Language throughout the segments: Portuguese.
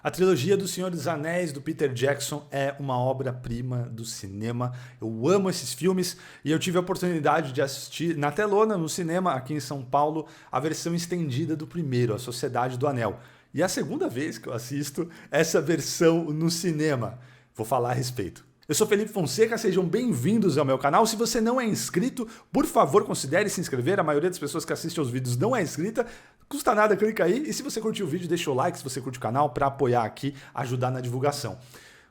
A trilogia do Senhor dos Anéis, do Peter Jackson, é uma obra-prima do cinema. Eu amo esses filmes e eu tive a oportunidade de assistir na telona, no cinema, aqui em São Paulo, a versão estendida do primeiro, A Sociedade do Anel. E é a segunda vez que eu assisto essa versão no cinema. Vou falar a respeito. Eu sou Felipe Fonseca, sejam bem-vindos ao meu canal. Se você não é inscrito, por favor, considere se inscrever. A maioria das pessoas que assistem aos vídeos não é inscrita. Custa nada, clica aí. E se você curtiu o vídeo, deixa o like se você curte o canal para apoiar aqui, ajudar na divulgação.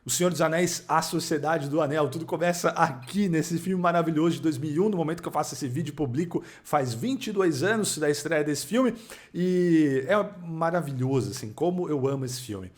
O Senhor dos Anéis, A Sociedade do Anel, tudo começa aqui nesse filme maravilhoso de 2001, no momento que eu faço esse vídeo publico, faz 22 anos da estreia desse filme, e é maravilhoso, assim, como eu amo esse filme.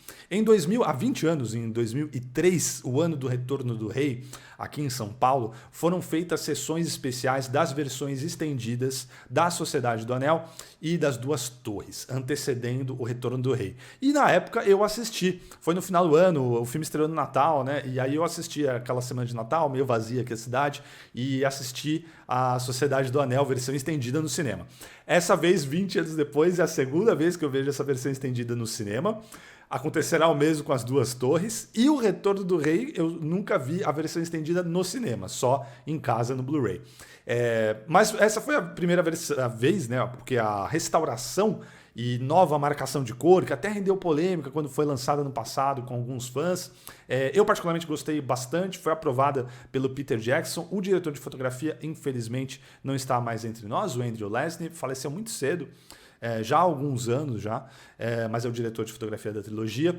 Há 20 anos, em 2003, o ano do Retorno do Rei, aqui em São Paulo, foram feitas sessões especiais das versões estendidas da Sociedade do Anel e das Duas Torres, antecedendo o Retorno do Rei. E na época eu assisti, foi no final do ano, o filme estreou no Natal, né? E aí eu assisti aquela semana de Natal, meio vazia aqui a cidade, e assisti a Sociedade do Anel, versão estendida no cinema. Essa vez, 20 anos depois, é a segunda vez que eu vejo essa versão estendida no cinema. Acontecerá o mesmo com As Duas Torres, e o Retorno do Rei eu nunca vi a versão estendida no cinema, só em casa no Blu-ray. Mas essa foi a primeira vez, né? Porque a restauração e nova marcação de cor, que até rendeu polêmica quando foi lançada no passado com alguns fãs. Eu particularmente gostei bastante, foi aprovada pelo Peter Jackson. O diretor de fotografia, infelizmente, não está mais entre nós, o Andrew Lesnie, faleceu muito cedo, já há alguns anos já, mas é o diretor de fotografia da trilogia.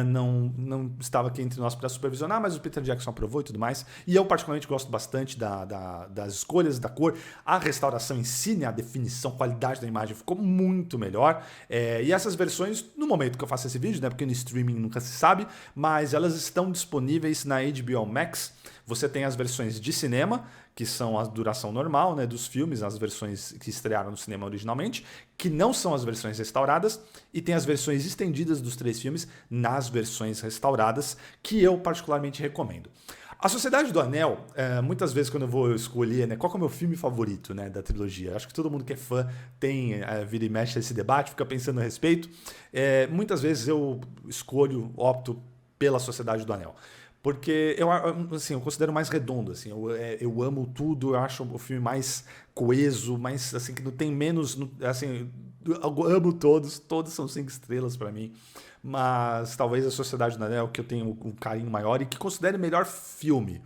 Não estava aqui entre nós para supervisionar, mas o Peter Jackson aprovou e tudo mais. E eu particularmente gosto bastante das escolhas, da cor. A restauração em si, né, a definição, a qualidade da imagem ficou muito melhor. E essas versões, no momento que eu faço esse vídeo, né, porque no streaming nunca se sabe, mas elas estão disponíveis na HBO Max. Você tem as versões de cinema, que são a duração normal, né, dos filmes, as versões que estrearam no cinema originalmente, que não são as versões restauradas, e tem as versões estendidas dos 3 filmes nas versões restauradas, que eu particularmente recomendo. A Sociedade do Anel, muitas vezes quando eu vou escolher, né, qual que é o meu filme favorito, né, da trilogia, acho que todo mundo que é fã tem, vira e mexe esse debate, fica pensando a respeito. Muitas vezes eu opto pela Sociedade do Anel. Porque eu considero mais redondo, assim, eu amo tudo, eu acho o filme mais coeso, mais, assim, que não tem menos, assim, eu amo todos são 5 estrelas pra mim, mas talvez a Sociedade do Anel que eu tenho um carinho maior e que considero o melhor filme.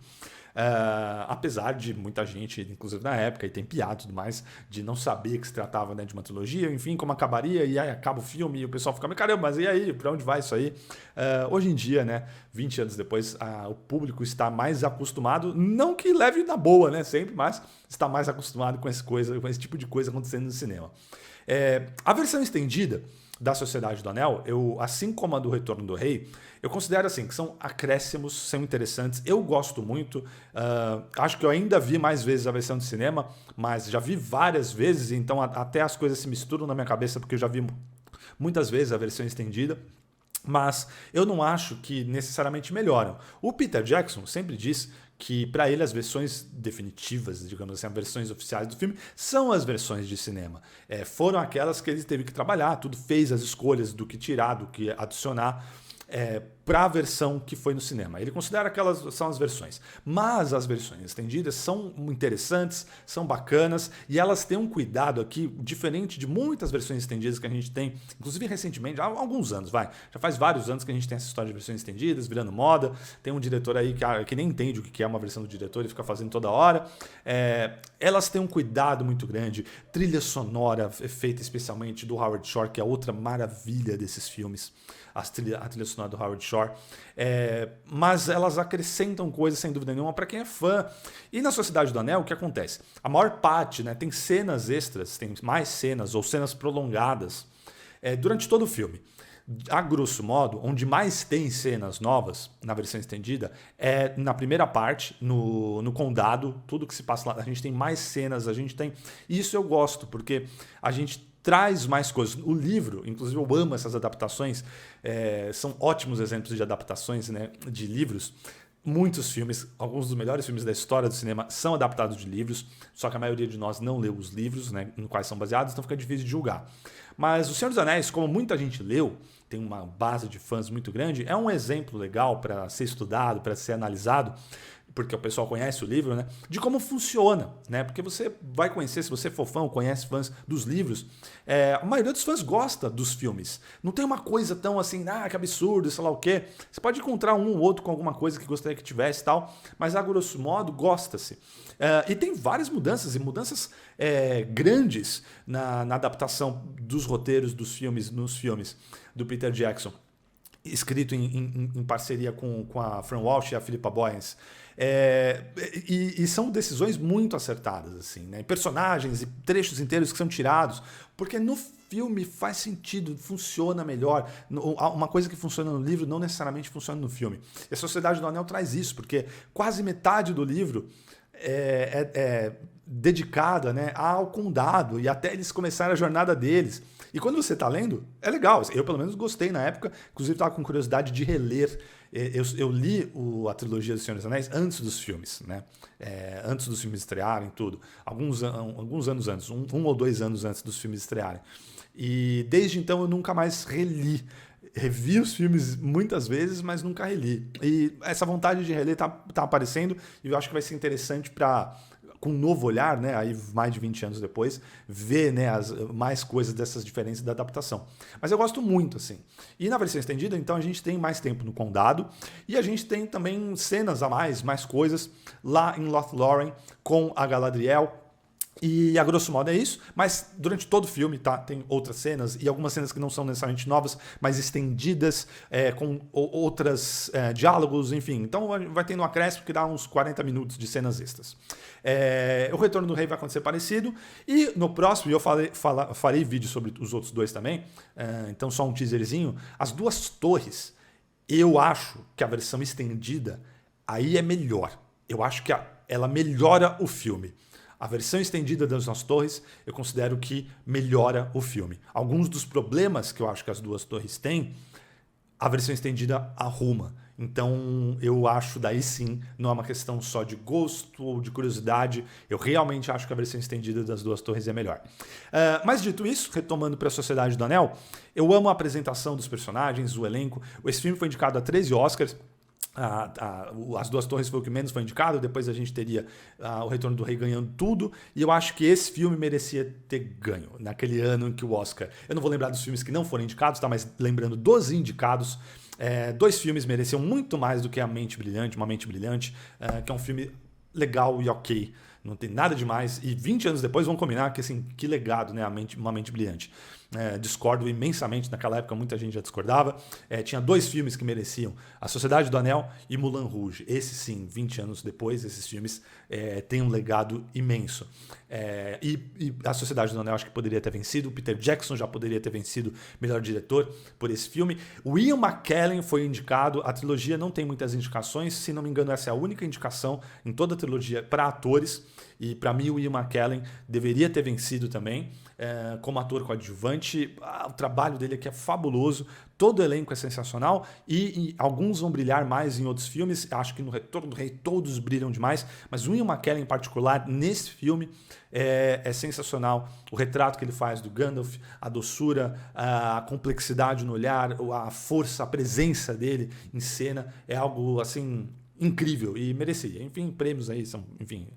Apesar de muita gente, inclusive na época, e tem piada e tudo mais, de não saber que se tratava, né, de uma trilogia, enfim, como acabaria, e aí acaba o filme e o pessoal fica, mas caramba, mas e aí, pra onde vai isso aí? Hoje em dia, né, 20 anos depois, o público está mais acostumado, não que leve na boa, né, sempre, mas está mais acostumado com esse tipo de coisa acontecendo no cinema. A versão estendida da Sociedade do Anel, assim como a do Retorno do Rei, eu considero assim que são acréscimos, são interessantes. Eu gosto muito, acho que eu ainda vi mais vezes a versão de cinema, mas já vi várias vezes, então até as coisas se misturam na minha cabeça, porque eu já vi muitas vezes a versão estendida. Mas eu não acho que necessariamente melhoram. O Peter Jackson sempre diz que para ele as versões definitivas, digamos assim, as versões oficiais do filme, são as versões de cinema. Foram aquelas que ele teve que trabalhar, tudo fez as escolhas do que tirar, do que adicionar para a versão que foi no cinema. Ele considera que aquelas são as versões. Mas as versões estendidas são interessantes, são bacanas, e elas têm um cuidado aqui diferente de muitas versões estendidas que a gente tem, inclusive recentemente, há alguns anos, já faz vários anos que a gente tem essa história de versões estendidas, virando moda. Tem um diretor aí que nem entende o que é uma versão do diretor e fica fazendo toda hora. Elas têm um cuidado muito grande, trilha sonora feita especialmente do Howard Shore, que é outra maravilha desses filmes, a trilha sonora do Howard Shore, mas elas acrescentam coisas sem dúvida nenhuma para quem é fã. E na Sociedade do Anel, o que acontece? A maior parte, né, tem cenas extras, tem mais cenas ou cenas prolongadas durante todo o filme. A grosso modo, onde mais tem cenas novas na versão estendida é na primeira parte, no condado, tudo que se passa lá, a gente tem mais cenas, isso eu gosto, porque a gente traz mais coisas. O livro, inclusive eu amo essas adaptações, são ótimos exemplos de adaptações, né, de livros. Muitos filmes, alguns dos melhores filmes da história do cinema são adaptados de livros, só que a maioria de nós não leu os livros, né, no quais são baseados, então fica difícil de julgar. Mas O Senhor dos Anéis, como muita gente leu, tem uma base de fãs muito grande, é um exemplo legal para ser estudado, para ser analisado, porque o pessoal conhece o livro, né? De como funciona, né? Porque você vai conhecer, se você for fã ou conhece fãs dos livros, a maioria dos fãs gosta dos filmes. Não tem uma coisa tão assim, que absurdo, sei lá o quê. Você pode encontrar um ou outro com alguma coisa que gostaria que tivesse e tal, mas a grosso modo, gosta-se. E tem várias mudanças, e mudanças grandes na adaptação dos roteiros dos filmes, nos filmes do Peter Jackson, escrito em parceria com a Fran Walsh e a Philippa Boyens. E são decisões muito acertadas, assim, né? Personagens e trechos inteiros que são tirados, porque no filme faz sentido, funciona melhor. Uma coisa que funciona no livro não necessariamente funciona no filme. E a Sociedade do Anel traz isso, porque quase metade do livro é dedicada, né, ao condado e até eles começarem a jornada deles. E quando você está lendo, é legal. Eu, pelo menos, gostei na época. Inclusive, estava com curiosidade de reler. Eu li a trilogia do Senhor dos Anéis antes dos filmes, né? Antes dos filmes estrearem, tudo. Alguns anos antes, um ou 2 anos antes dos filmes estrearem. E desde então eu nunca mais reli. Revi os filmes muitas vezes, mas nunca reli. E essa vontade de reler tá aparecendo e eu acho que vai ser interessante para, com um novo olhar, né, aí mais de 20 anos depois, ver, né, mais coisas dessas diferenças da adaptação. Mas eu gosto muito, assim. E na versão estendida, então, a gente tem mais tempo no condado e a gente tem também cenas a mais coisas lá em Lothlórien com a Galadriel. E a grosso modo é isso, mas durante todo o filme tem outras cenas e algumas cenas que não são necessariamente novas, mas estendidas, com outros diálogos, enfim. Então vai tendo um acréscimo que dá uns 40 minutos de cenas extras. O Retorno do Rei vai acontecer parecido, e no próximo, e eu farei vídeo sobre os outros dois também, então só um teaserzinho, As Duas Torres, eu acho que a versão estendida aí é melhor. Eu acho que ela melhora o filme. A versão estendida das Duas Torres, eu considero que melhora o filme. Alguns dos problemas que eu acho que As Duas Torres têm, a versão estendida arruma. Então, eu acho, daí sim, não é uma questão só de gosto ou de curiosidade. Eu realmente acho que a versão estendida das Duas Torres é melhor. Mas dito isso, retomando para a Sociedade do Anel, eu amo a apresentação dos personagens, o elenco. Esse filme foi indicado a 13 Oscars. As Duas Torres foi o que menos foi indicado, depois a gente teria o Retorno do Rei ganhando tudo, e eu acho que esse filme merecia ter ganho, naquele ano em que o Oscar... Eu não vou lembrar dos filmes que não foram indicados, tá? Mas lembrando dos indicados, 2 filmes mereciam muito mais do que Uma Mente Brilhante, que é um filme legal e ok, não tem nada demais, e 20 anos depois vão combinar que, assim, que legado, né? Uma Mente Brilhante. Discordo imensamente, naquela época muita gente já discordava. Tinha 2 filmes que mereciam, A Sociedade do Anel e Moulin Rouge. Esse sim, 20 anos depois, esses filmes têm um legado imenso. E A Sociedade do Anel acho que poderia ter vencido, o Peter Jackson já poderia ter vencido melhor diretor por esse filme. O Ian McKellen foi indicado, a trilogia não tem muitas indicações, se não me engano essa é a única indicação em toda a trilogia para atores, e para mim o Ian McKellen deveria ter vencido também, como ator coadjuvante. O trabalho dele aqui é fabuloso, todo o elenco é sensacional, e alguns vão brilhar mais em outros filmes. Acho que no Retorno do Rei todos brilham demais, mas o Ian McKellen em particular, nesse filme, é sensacional. O retrato que ele faz do Gandalf, a doçura, a complexidade no olhar, a força, a presença dele em cena, é algo assim incrível e merecia. Enfim, prêmios aí são, enfim,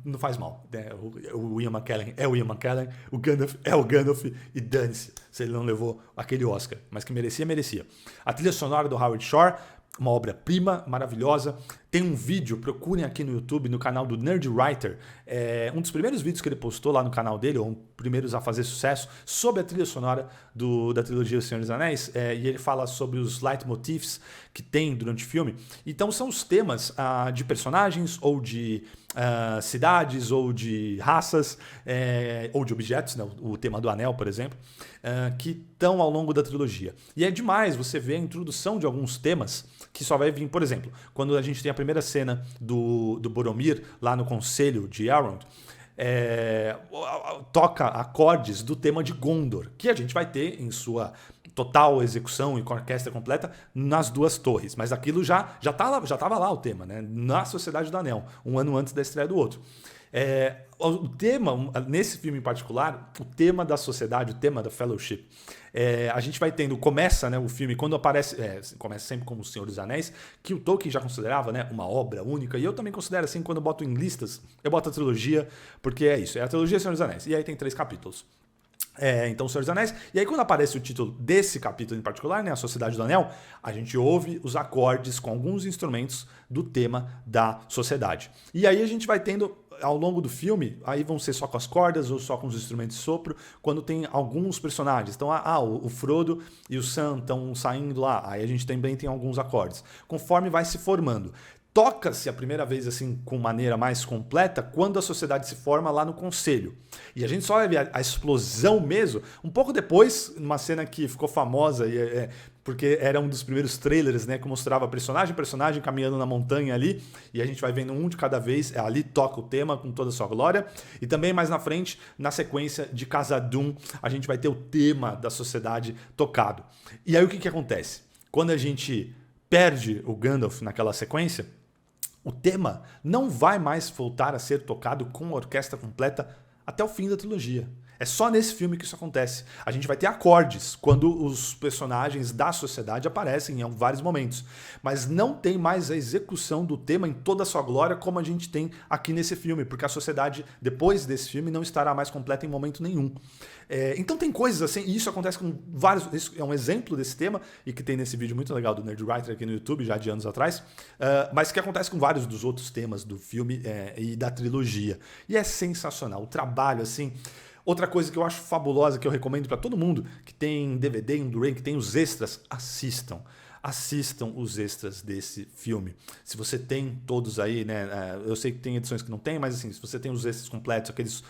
não faz mal, né? O Ian McKellen é o Ian McKellen, o Gandalf é o Gandalf, e dane-se se ele não levou aquele Oscar, mas que merecia. A trilha sonora do Howard Shore, uma obra-prima, maravilhosa. Tem um vídeo, procurem aqui no YouTube, no canal do Nerd Writer, um dos primeiros vídeos que ele postou lá no canal dele, ou um primeiros a fazer sucesso, sobre a trilha sonora da trilogia O Senhor dos Anéis, e ele fala sobre os leitmotifs que tem durante o filme. Então são os temas de personagens, ou de cidades, ou de raças, ou de objetos, né? O tema do anel, por exemplo, que estão ao longo da trilogia. E é demais você ver a introdução de alguns temas que só vai vir, por exemplo, quando a gente tem a primeira cena do Boromir lá no Conselho de Elrond, toca acordes do tema de Gondor, que a gente vai ter em sua total execução e com orquestra completa nas duas torres. Mas aquilo já estava lá o tema, né? Na Sociedade do Anel, um ano antes da estreia do outro. O tema, nesse filme em particular, o tema da sociedade, o tema da Fellowship, a gente vai tendo, começa, né, o filme, quando aparece, começa sempre como O Senhor dos Anéis, que o Tolkien já considerava, né, uma obra única, e eu também considero assim, quando eu boto em listas, eu boto a trilogia, porque é isso, é a trilogia Senhor dos Anéis, e aí tem 3 capítulos. Então, O Senhor dos Anéis. E aí, quando aparece o título desse capítulo em particular, né, A Sociedade do Anel, a gente ouve os acordes com alguns instrumentos do tema da sociedade. E aí a gente vai tendo, ao longo do filme, aí vão ser só com as cordas ou só com os instrumentos de sopro, quando tem alguns personagens. Então, o Frodo e o Sam estão saindo lá. Aí a gente também tem alguns acordes. Conforme vai se formando. Toca-se a primeira vez assim com maneira mais completa quando a sociedade se forma lá no conselho. E a gente só vai ver a explosão mesmo um pouco depois, numa cena que ficou famosa, porque era um dos primeiros trailers, né, que mostrava personagem caminhando na montanha ali, e a gente vai vendo um de cada vez, ali toca o tema com toda a sua glória, e também mais na frente, na sequência de Khazad-dûm, a gente vai ter o tema da sociedade tocado. E aí o que acontece? Quando a gente perde o Gandalf naquela sequência, o tema não vai mais voltar a ser tocado com a orquestra completa até o fim da trilogia. É só nesse filme que isso acontece. A gente vai ter acordes quando os personagens da sociedade aparecem em vários momentos. Mas não tem mais a execução do tema em toda a sua glória como a gente tem aqui nesse filme, porque a sociedade, depois desse filme, não estará mais completa em momento nenhum. Então tem coisas assim, e isso acontece com vários. Isso é um exemplo desse tema, e que tem nesse vídeo muito legal do Nerdwriter aqui no YouTube, já de anos atrás, mas que acontece com vários dos outros temas do filme e da trilogia. E é sensacional. O trabalho, assim. Outra coisa que eu acho fabulosa, que eu recomendo para todo mundo que tem DVD em Blu-ray, que tem os extras, assistam. Assistam os extras desse filme. Se você tem todos aí, né? Eu sei que tem edições que não tem, mas assim, se você tem os extras completos, aqueles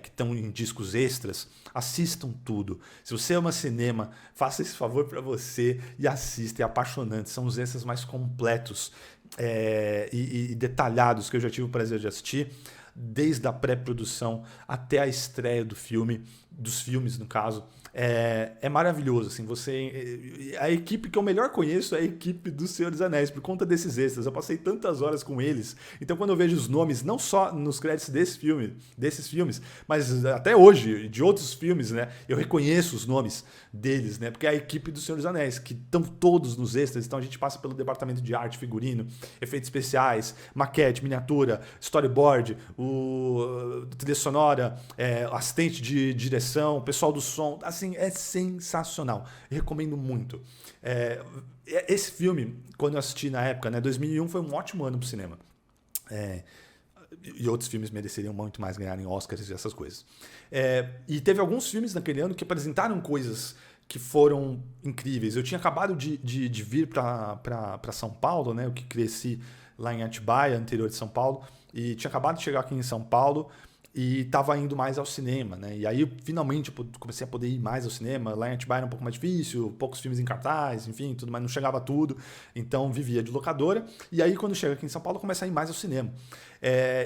que estão em discos extras, assistam tudo. Se você ama cinema, faça esse favor para você e assista. É apaixonante. São os extras mais completos e detalhados que eu já tive o prazer de assistir, desde a pré-produção até a estreia do filme, dos filmes no caso. É maravilhoso, assim, a equipe que eu melhor conheço é a equipe do Senhor dos Anéis, por conta desses extras. Eu passei tantas horas com eles, então quando eu vejo os nomes, não só nos créditos desses filmes, mas até hoje, de outros filmes, né, eu reconheço os nomes deles, né, porque é a equipe do Senhor dos Anéis, que estão todos nos extras. Então a gente passa pelo departamento de arte, figurino, efeitos especiais, maquete, miniatura, storyboard, trilha sonora, assistente de direção, pessoal do som, assim, é sensacional. Eu recomendo muito. Esse filme, quando eu assisti na época, né, 2001, foi um ótimo ano pro cinema. E outros filmes mereceriam muito mais ganharem Oscars e essas coisas. E teve alguns filmes naquele ano que apresentaram coisas que foram incríveis. Eu tinha acabado de vir para São Paulo, né? Eu que cresci lá em Atibaia, interior de São Paulo, e tinha acabado de chegar aqui em São Paulo e estava indo mais ao cinema, né? E aí, finalmente, eu comecei a poder ir mais ao cinema. Lá em Atibaia era um pouco mais difícil, poucos filmes em cartaz, enfim, tudo, mas não chegava tudo. Então, vivia de locadora. E aí, quando chega aqui em São Paulo, eu comecei a ir mais ao cinema.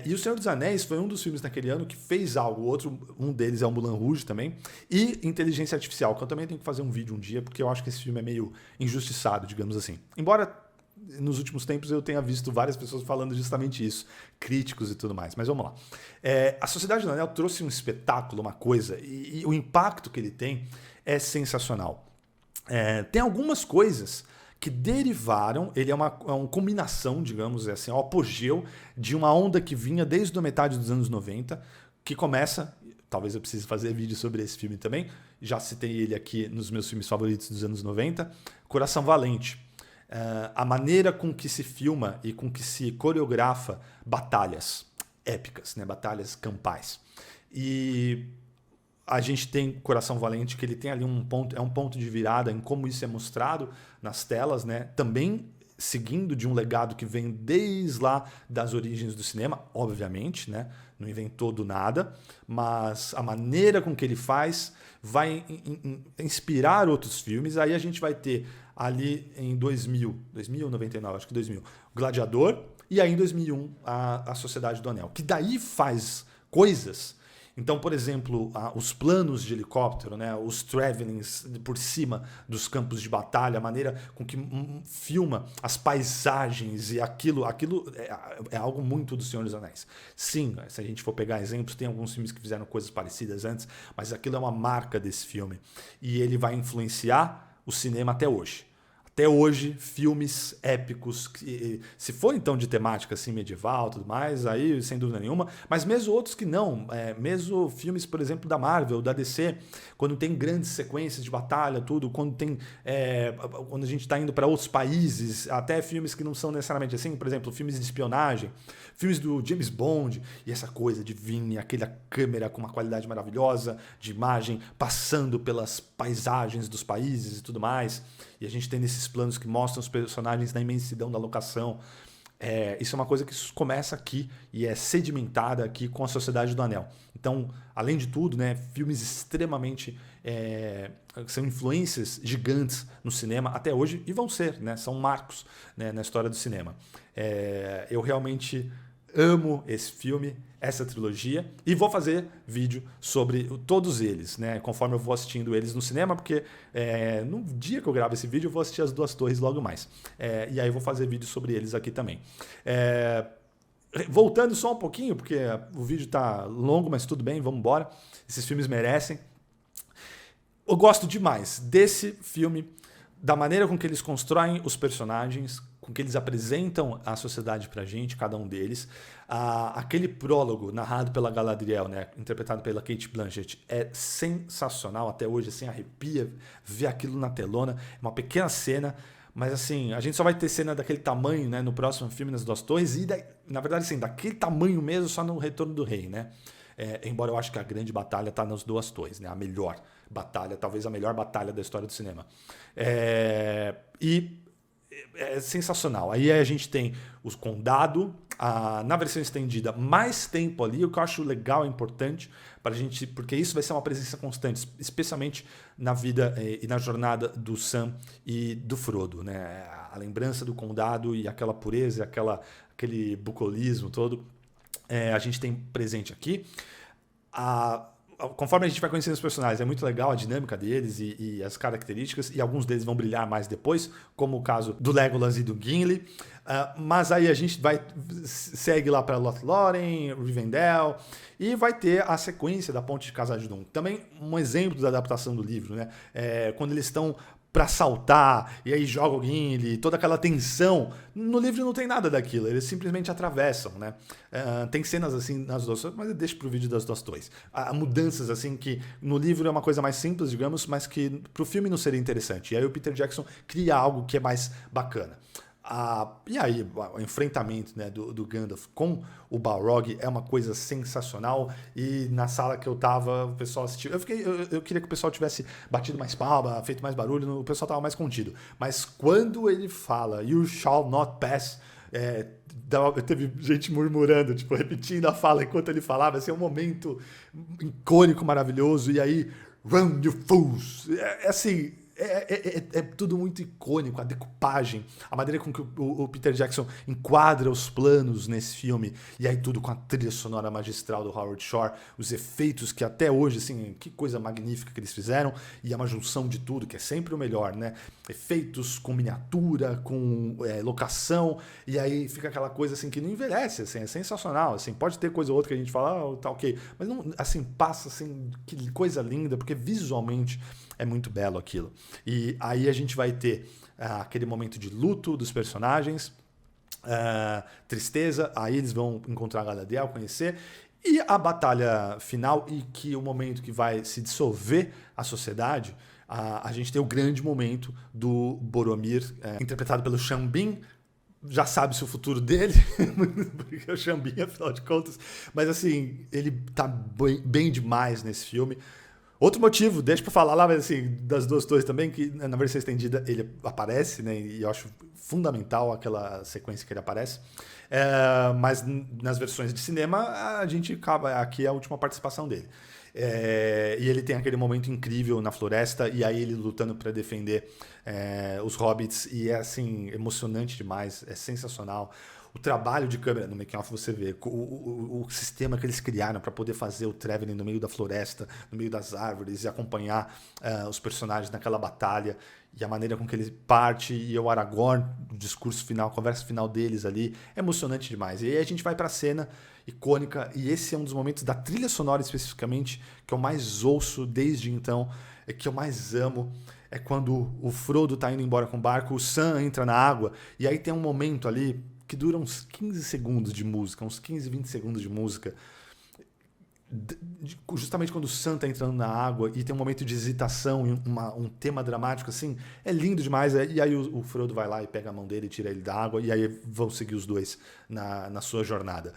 E O Senhor dos Anéis foi um dos filmes naquele ano que fez algo. Um deles é o Moulin Rouge também. E Inteligência Artificial, que eu também tenho que fazer um vídeo um dia, porque eu acho que esse filme é meio injustiçado, digamos assim. Embora nos últimos tempos eu tenha visto várias pessoas falando justamente isso, críticos e tudo mais, mas vamos lá. A Sociedade do Anel trouxe um espetáculo, uma coisa, e o impacto que ele tem é sensacional. Tem algumas coisas que derivaram, ele é uma combinação, digamos assim, o apogeu de uma onda que vinha desde a metade dos anos 90, que começa, talvez eu precise fazer vídeo sobre esse filme também, já citei ele aqui nos meus filmes favoritos dos anos 90, Coração Valente. A maneira com que se filma e com que se coreografa batalhas épicas, né? Batalhas campais. E a gente tem Coração Valente, que ele tem ali um ponto de virada em como isso é mostrado nas telas, né? Também seguindo de um legado que vem desde lá das origens do cinema, obviamente, né? Não inventou do nada, mas a maneira com que ele faz vai inspirar outros filmes. Aí a gente vai ter ali em 2000 ou 99, acho que 2000, Gladiador, e aí em 2001 a Sociedade do Anel, que daí faz coisas Então, por exemplo, os planos de helicóptero, né, os travelings por cima dos campos de batalha, a maneira com que filma as paisagens e aquilo é algo muito do Senhor dos Anéis. Sim, se a gente for pegar exemplos, tem alguns filmes que fizeram coisas parecidas antes, mas aquilo é uma marca desse filme. E ele vai influenciar o cinema até hoje. Até hoje, filmes épicos, se for então de temática assim, medieval e tudo mais, aí sem dúvida nenhuma, mas mesmo outros que não, mesmo filmes, por exemplo, da Marvel, da DC, quando tem grandes sequências de batalha, tudo, quando tem, quando a gente está indo para outros países, até filmes que não são necessariamente assim, por exemplo, filmes de espionagem, filmes do James Bond, e essa coisa de vir aquela câmera com uma qualidade maravilhosa de imagem, passando pelas paisagens dos países e tudo mais, e a gente tem nesses planos que mostram os personagens na imensidão da locação. Isso é uma coisa que começa aqui e é sedimentada aqui com a Sociedade do Anel. Então, além de tudo, né, filmes extremamente... são influências gigantes no cinema até hoje e vão ser, né, são marcos, né, na história do cinema. Eu realmente amo esse filme, essa trilogia, e vou fazer vídeo sobre todos eles, né, conforme eu vou assistindo eles no cinema, porque no dia que eu gravo esse vídeo eu vou assistir As Duas Torres logo mais. E aí eu vou fazer vídeo sobre eles aqui também. Voltando só um pouquinho, porque o vídeo tá longo, mas tudo bem, vamos embora. Esses filmes merecem. Eu gosto demais desse filme, da maneira com que eles constroem os personagens, com que eles apresentam a sociedade pra gente, cada um deles. Aquele prólogo narrado pela Galadriel, né, interpretado pela Cate Blanchett, é sensacional até hoje, assim, arrepia ver aquilo na telona. É uma pequena cena, mas assim, a gente só vai ter cena daquele tamanho, né, no próximo filme, Nas Duas Torres, e na verdade, assim, daquele tamanho mesmo só no Retorno do Rei, né? Embora eu acho que a grande batalha está nas Duas Torres, né? A melhor batalha, talvez a melhor batalha da história do cinema. E é sensacional. Aí a gente tem o Condado, na versão estendida, mais tempo ali, o que eu acho legal e importante para a gente, porque isso vai ser uma presença constante, especialmente na vida e na jornada do Sam e do Frodo, né? A lembrança do Condado e aquela pureza, aquele bucolismo todo, a gente tem presente aqui. Conforme a gente vai conhecendo os personagens, é muito legal a dinâmica deles e as características, e alguns deles vão brilhar mais depois, como o caso do Legolas e do Gimli. Mas aí a gente segue lá para Lothlórien, Rivendell, e vai ter a sequência da Ponte de Khazad-dûm. Também um exemplo da adaptação do livro, né? Quando eles estão para saltar, e aí joga o Gimli, toda aquela tensão. No livro não tem nada daquilo, eles simplesmente atravessam, né? Tem cenas assim nas Duas Torres, mas eu deixo pro vídeo das Duas Torres. Há mudanças assim que no livro é uma coisa mais simples, digamos, mas que pro filme não seria interessante. E aí o Peter Jackson cria algo que é mais bacana. E aí, o enfrentamento, né, do Gandalf com o Balrog é uma coisa sensacional. E na sala que eu tava, o pessoal assistiu. Eu queria que o pessoal tivesse batido mais palma, feito mais barulho, o pessoal tava mais contido. Mas quando ele fala, "You shall not pass", teve gente murmurando, tipo, repetindo a fala enquanto ele falava. Assim, é um momento icônico, maravilhoso. E aí, "Run, you fools!" Assim. É tudo muito icônico, a decupagem, a maneira com que o Peter Jackson enquadra os planos nesse filme, e aí tudo com a trilha sonora magistral do Howard Shore, os efeitos que até hoje, assim, que coisa magnífica que eles fizeram, e é uma junção de tudo, que é sempre o melhor, né? Efeitos com miniatura, com locação, e aí fica aquela coisa assim que não envelhece, assim, é sensacional, assim, pode ter coisa ou outra que a gente fala, tá ok, mas não, assim, passa assim, que coisa linda, porque visualmente é muito belo aquilo. E aí a gente vai ter aquele momento de luto dos personagens, tristeza, aí eles vão encontrar a Galadriel, conhecer, e a batalha final, e que o momento que vai se dissolver a sociedade, a gente tem o grande momento do Boromir, interpretado pelo Sean Bean. Já sabe-se o futuro dele, porque é o Sean Bean, afinal de contas, mas assim, ele tá bem demais nesse filme. Outro motivo, deixa pra falar lá, mas assim, das Duas Torres também, que na versão estendida ele aparece, né? E eu acho fundamental aquela sequência que ele aparece. Mas nas versões de cinema, a gente acaba. Aqui é a última participação dele. E ele tem aquele momento incrível na floresta, e aí ele lutando para defender os hobbits, e é assim, emocionante demais, é sensacional. o trabalho de câmera no making off, você vê o sistema que eles criaram para poder fazer o traveling no meio da floresta, no meio das árvores e acompanhar os personagens naquela batalha, e a maneira com que ele parte, e o Aragorn, o discurso final, a conversa final deles ali, é emocionante demais. E aí a gente vai para a cena icônica, e esse é um dos momentos da trilha sonora especificamente que eu mais ouço desde então, que eu mais amo. É quando o Frodo tá indo embora com o barco, o Sam entra na água, e aí tem um momento ali que dura uns 15 segundos de música, uns 15, 20 segundos de música, justamente quando o Sam tá entrando na água e tem um momento de hesitação e um tema dramático assim, é lindo demais. E aí o Frodo vai lá e pega a mão dele e tira ele da água, e aí vão seguir os dois na sua jornada.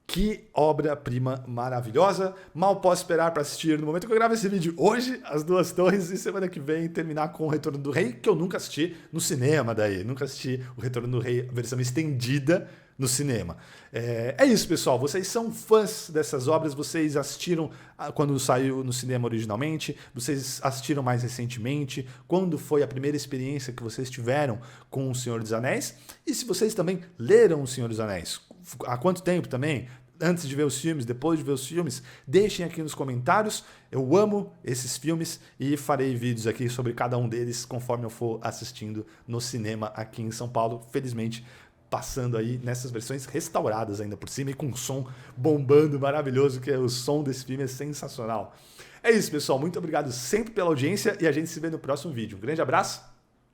Que obra-prima maravilhosa. Mal posso esperar para assistir no momento que eu gravo esse vídeo hoje, As Duas Torres, e semana que vem terminar com O Retorno do Rei, que eu nunca assisti no cinema daí. Nunca assisti O Retorno do Rei, versão estendida no cinema. É isso, pessoal. Vocês são fãs dessas obras, vocês assistiram quando saiu no cinema originalmente, vocês assistiram mais recentemente, quando foi a primeira experiência que vocês tiveram com O Senhor dos Anéis, e se vocês também leram O Senhor dos Anéis, há quanto tempo também? Antes de ver os filmes, depois de ver os filmes, deixem aqui nos comentários. Eu amo esses filmes e farei vídeos aqui sobre cada um deles conforme eu for assistindo no cinema aqui em São Paulo. Felizmente, passando aí nessas versões restauradas ainda por cima e com um som bombando maravilhoso, que o som desse filme é sensacional. É isso, pessoal. Muito obrigado sempre pela audiência e a gente se vê no próximo vídeo. Um grande abraço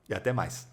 e até mais.